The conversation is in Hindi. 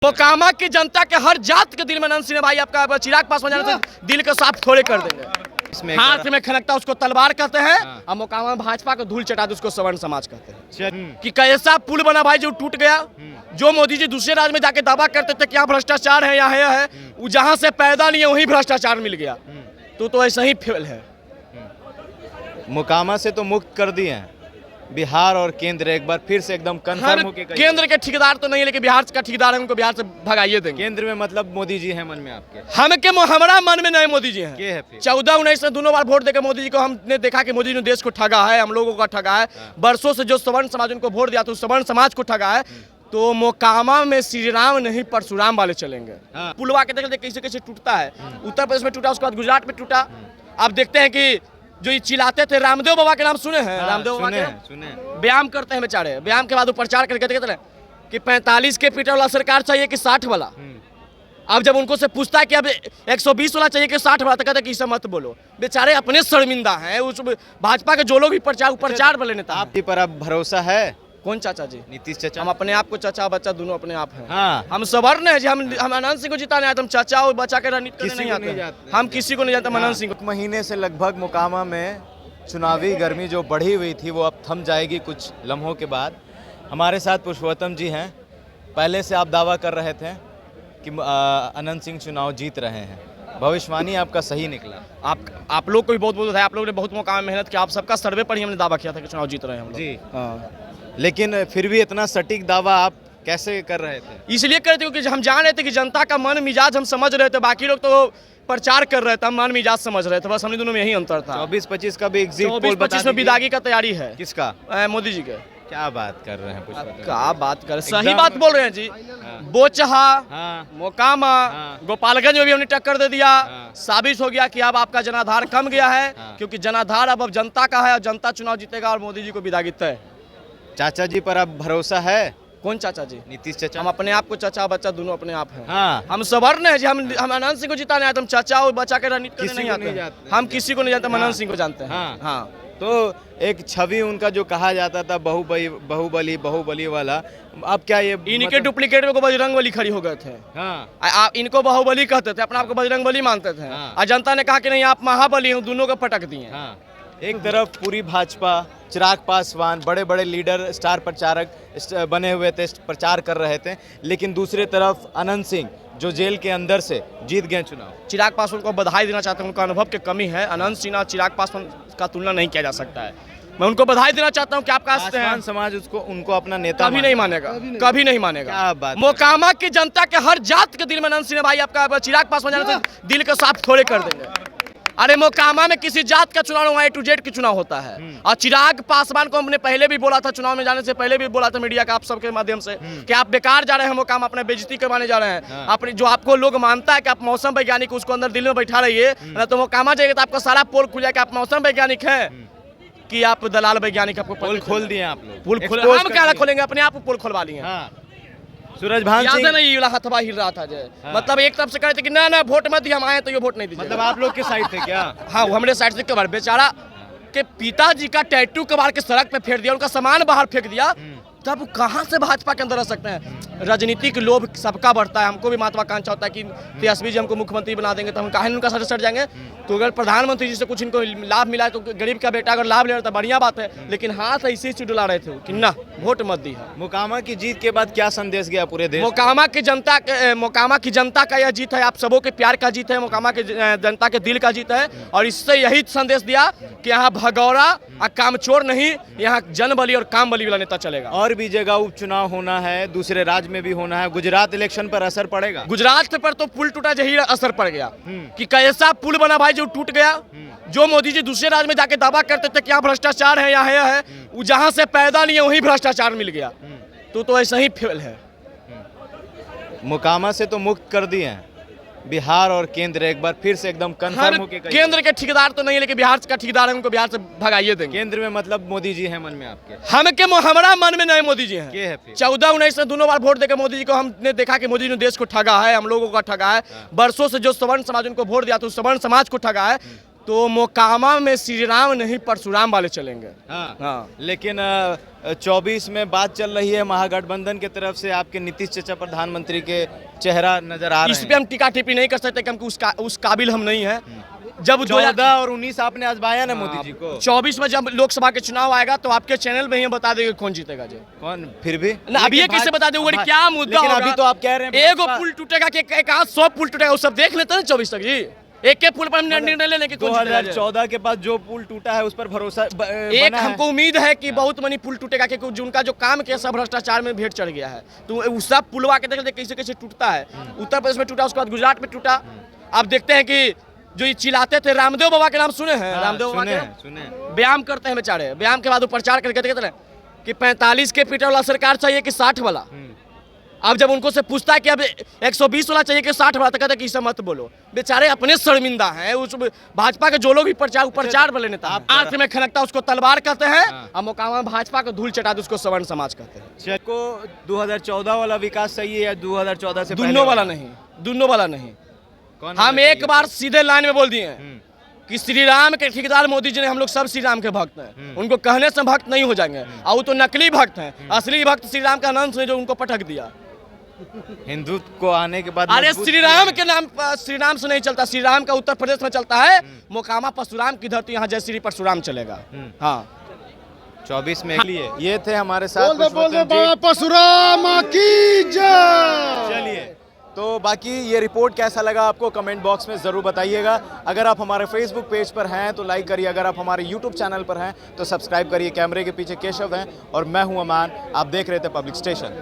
मोकामा की जनता के हर जात के दिल में अनंत सिंह भाई आपका चिराग पासवान जाने से दिल के साफ थोड़े कर देंगे। हाथ में खनकता उसको तलवार कहते हैं और मोकामा में भाजपा को धूल चटा दे उसको सवर्ण समाज कहते हैं। कि कैसा पुल बना भाई जो टूट गया। जो मोदी जी दूसरे राज्य में जाके दावा करते थे कि यहाँ भ्रष्टाचार है, यहाँ है, वो जहाँ से पैदा नहीं है वहीं भ्रष्टाचार मिल गया। तो ऐसा ही फेल है। मोकामा से तो मुक्त कर दिए हैं, बिहार और केंद्र एक बार फिर से एकदम कंफर्म हो के केंद्र के ठेकेदार तो नहीं, लेकिन बिहार का ठेकेदार है, उनको बिहार से भगाइए देंगे। केंद्र में मतलब मोदी जी हैं मन में आपके? हमारा मन में नहीं मोदी जी हैं। के है फिर? 14-19 में दोनों बार वोट देकर मोदी जी को हमने देखा कि मोदी जी ने देश को ठगा है, हम लोगों का ठगा है। बरसों से जो सवर्ण समाज उनको वोट दिया तो सवर्ण समाज को ठगा है। तो मोकामा में श्री राम नहीं परशुराम वाले चलेंगे। पुलवा के देख कैसे कैसे टूटता है। उत्तर प्रदेश में टूटा, उसके बाद गुजरात में टूटा। आप देखते हैं कि जो ये चिल्लाते थे, रामदेव बाबा के नाम सुने हैं? रामदेव बाबा के सुने व्यायाम करते हैं बेचारे। व्यायाम के बाद वो प्रचार करके कहते हैं कि 45 के फीट वाला सरकार चाहिए कि 60 वाला। अब जब उनको से पूछता है कि अब 120 वाला चाहिए कि 60 वाला, तो कहते हैं कि इसे मत बोलो। बेचारे अपने शर्मिंदा हैं। उस भाजपा के जो लोग भी प्रचार वाले नेता आप पर अब भरोसा है? कौन चाचा जी? नीतीश चाचा। हम अपने आप को चाचा बच्चा दोनों अपने आप हैं। हाँ। हम सवर्ण हैं जी। हम अनंत सिंह को जिताने आए, हम चाचा और बच्चा के राजनीति करने नहीं आते। हम किसी को नहीं जानते। अनंत सिंह को महीने से लगभग मोकामा में चुनावी गर्मी जो बढ़ी हुई थी वो अब थम जाएगी कुछ लम्हों के बाद। हमारे साथ पुरुषोत्तम जी हैं। पहले से आप दावा कर रहे थे कि अनंत सिंह चुनाव जीत रहे हैं, भविष्यवाणी आपका सही निकला। आप लोग को भी बहुत बहुत है। आप लोगों ने बहुत मोकामा में मेहनत किया। आप सबका सर्वे पर ही हमने दावा किया था कि चुनाव जीत रहे हैं हम लोग। जी हाँ। लेकिन फिर भी इतना सटीक दावा आप कैसे कर रहे थे? इसलिए कर रहे थे क्योंकि हम जान रहे थे कि जनता का मन मिजाज हम समझ रहे थे। बाकी लोग तो प्रचार कर रहे थे, हम मन मिजाज समझ रहे थे। बस हम दोनों में यही अंतर था। 24-25 का भी एग्जिट पोल 24-25 में विदागी का तैयारी है। किसका? मोदी जी के। क्या बात कर रहे हैं? क्या बात कर, सही बात बोल रहे हैं जी। बोचहा, मोकामा, गोपालगंज में भी हमने टक्कर दे दिया। साबित हो गया कि अब आपका जनाधार कम गया है, क्योंकि जनाधार अब जनता का है और जनता चुनाव जीतेगा और मोदी जी को विदागी तय। चाचा जी पर अब भरोसा है? कौन चाचा जी? नीतीश चाचा। हम अपने आप को चाचा बच्चा दोनों अपने आप हैं। हाँ। हम सवर्ण हैं जी। हम अनंत सिंह को जिताने आए, हम चाचा और बच्चा के राजनीति करने नहीं आते। हम किसी को नहीं जानते, अनंत सिंह को जानते हैं। हाँ। तो एक छवि उनका जो कहा जाता था बाहुबली वाला, अब क्या ये इनके डुप्लीकेट में बजरंगबली खड़ी हो गए थे। आप इनको बाहुबली कहते थे, अपने आप को बजरंगबली मानते थे। और जनता ने कहा कि नहीं आप महाबली हो, दोनों को पटक दिए। एक तरफ पूरी भाजपा, चिराग पासवान बड़े बड़े लीडर, स्टार प्रचारक बने हुए थे, प्रचार कर रहे थे, लेकिन दूसरी तरफ अनंत सिंह जो जेल के अंदर से जीत गए चुनाव। चिराग पासवान को बधाई देना चाहता हूँ। उनका अनुभव की कमी है। अनंत सिंह और चिराग पासवान का तुलना नहीं किया जा सकता है। मैं उनको बधाई देना चाहता हूँ कि आपका समाज उनको अपना नेता कभी नहीं मानेगा, कभी नहीं मानेगा। क्या बात? मोकामा की जनता के हर जात के दिल में अनंत सिंह भाई आपका चिराग पासवान जाने से दिल के साफ थोड़े कर देंगे। अरे मोकामा में किसी जात का चुनाव A to Z की चुनाव होता है। और चिराग पासवान को हमने पहले भी बोला था, चुनाव में जाने से पहले भी बोला था मीडिया का आप सबके माध्यम से, कि आप बेकार जा रहे हैं मोकामा, अपने बेइज्जती करवाने जा रहे हैं। अपने जो आपको लोग मानता है कि आप मौसम वैज्ञानिक, उसको अंदर दिल में बैठा रहिए। ना तो मोकामा जाएगा तो आपका सारा पोल खुल जाएगा। आप मौसम वैज्ञानिक हैं कि आप दलाल वैज्ञानिक? आपको पोल खोल दिए आप लोग। पोल खोल, हम क्या खोलेंगे? अपने आप पोल खोलवा लिए। सूरजभान सिंह नहीं हथवा हिल रहा था जय। मतलब एक तरफ से कह रहे थे कि ना वोट मत दिए, हम आए तो ये वोट नहीं दीजिए। मतलब आप लोग के साइड थे क्या? हाँ, वो हमारे साइड से कबाड़। बेचारा के पिताजी का टैटू कबाड़ के सड़क पे फेंक दिया, उनका सामान बाहर फेंक दिया। तब कहाँ से भाजपा के अंदर रह सकते हैं? राजनीतिक लोभ सबका बढ़ता है। हमको भी महत्वाकांक्षा होता है कि तेजस्वी जी हमको मुख्यमंत्री बना देंगे तो हम काहे उनका सर सट जाएंगे। तो अगर प्रधानमंत्री जी से कुछ इनको लाभ मिला है तो गरीब का बेटा अगर लाभ ले रहा था बढ़िया बात है, लेकिन हाथ ऐसे ही डुला रहे थे कि ना वोट मत दी है। मोकामा की जीत के बाद क्या संदेश गया पूरे देश? मोकामा की जनता का यह जीत है। आप सबों के प्यार का जीत है। मोकामा की जनता के दिल का जीत है। और इससे यही संदेश दिया कि यहाँ भगौरा और कामचोर नहीं, यहाँ जनबली और कामबली वाला नेता चलेगा। और भी जगह उपचुनाव होना है, दूसरे राज्य में भी होना है। गुजरात इलेक्शन पर असर पड़ेगा? गुजरात पर तो पुल टूटा यही असर पड़ गया कि कैसा पुल बना भाई जो टूट गया। जो मोदी जी दूसरे राज्य में जाके दावा करते थे कि यहाँ भ्रष्टाचार है, यहाँ है, वो जहाँ से पैदा नहीं है वहीं भ्रष्टाचार मिल गया। तो ऐसा ही फेल है। मोकामा से तो मुक्त कर दिए हैं, बिहार और केंद्र एक बार फिर से एकदम कंफर्म हो के केंद्र के ठेकेदार तो नहीं, लेकिन बिहार का ठेकेदार है, उनको बिहार से भगाइए देंगे। केंद्र में मतलब मोदी जी हैं मन में आपके? हमारा मन में नहीं मोदी जी हैं। के है फिर? 14-19 में दोनों बार वोट देकर मोदी जी को हमने देखा कि मोदी जी ने देश को ठगा है, हम लोगों का ठगा है। बरसों से जो सवर्ण समाज उनको वोट दिया तो सवर्ण समाज को ठगा है। तो मोकामा में श्री राम नहीं परशुराम वाले चलेंगे। हाँ हाँ लेकिन 24 में बात चल रही है महागठबंधन की तरफ से, आपके नीतीश चाचा प्रधानमंत्री के चेहरा नजर आ रहे इस हैं। पे हम टीका टिप्पणी नहीं कर सकते क्योंकि उस काबिल हम नहीं है। जब 14 और 19 आपने आजमाया ना मोदी जी को। 24 में जब लोकसभा के चुनाव आएगा तो आपके चैनल में ही हम बता देंगे कौन जीतेगा जी। कौन फिर भी ना अभी ये कैसे बता देंगे क्या मुद्दा लेकिन होगा? अभी तो आप कह रहे हैं एगो पुल टूटेगा कि एक आध 100 पुल टूटेगा, वो सब देख लेते हैं 24 तक जी। एक पुल पर हम निर्णय लेने की कौन जीतेगा जी? 2014 के बाद जो पुल टूटा है उस पर भरोसा एक हमको उम्मीद है कि बहुत मनी पुल टूटेगा क्योंकि उनका जो काम किया सब भ्रष्टाचार में भेंट चढ़ गया है। तो उस सब पुलवा के देख कैसे कैसे टूटता है। उत्तर प्रदेश में टूटा, उसके बाद गुजरात में टूटा। आप देखते हैं कि जो ये चिल्लाते थे, रामदेव बाबा के नाम सुने हैं? रामदेव बाबा सुने व्यायाम करते हैं बेचारे, व्यायाम के बाद वो प्रचार करके कहते हैं कि 45 के पीटर वाला सरकार चाहिए कि 60 वाला। अब जब उनको से पूछता है कि अब 120 वाला चाहिए कि 60 वाला, तो कहते हैं कि इसे मत बोलो। बेचारे अपने शर्मिंदा हैं। उस भाजपा के जो लोग भी प्रचार वाले नेता आंख में खनकता उसको तलवार कहते हैं, और मोकामा में भाजपा को धूल चटा दे उसको सवर्ण समाज कहते हैं। को 2014 वाला विकास सही है या 2014 से दोनों वाला नहीं, दोनों वाला नहीं। हम एक बार सीधे लाइन में बोल दिए हैं कि श्री राम के ठेकेदार मोदी जी ने, हम लोग सब श्री राम के भक्त हैं। उनको कहने से भक्त नहीं हो जाएंगे, और वो तो नकली भक्त हैं। असली भक्त श्री राम का नाम से जो उनको पटक दिया। हिंदुत्व को आने के बाद अरे श्री राम के नाम श्री राम से नहीं चलता। श्री राम का उत्तर प्रदेश में चलता है, मोकामा परशुराम की धरती, यहाँ जय श्री परशुराम चलेगा। हाँ 24 में लिए ये थे हमारे साथ परशुराम की जय। चलिए, तो बाकी ये रिपोर्ट कैसा लगा आपको कमेंट बॉक्स में ज़रूर बताइएगा। अगर आप हमारे फेसबुक पेज पर हैं तो लाइक करिए, अगर आप हमारे यूट्यूब चैनल पर हैं तो सब्सक्राइब करिए। कैमरे के पीछे केशव हैं और मैं हूं अमान, आप देख रहे थे पब्लिक स्टेशन।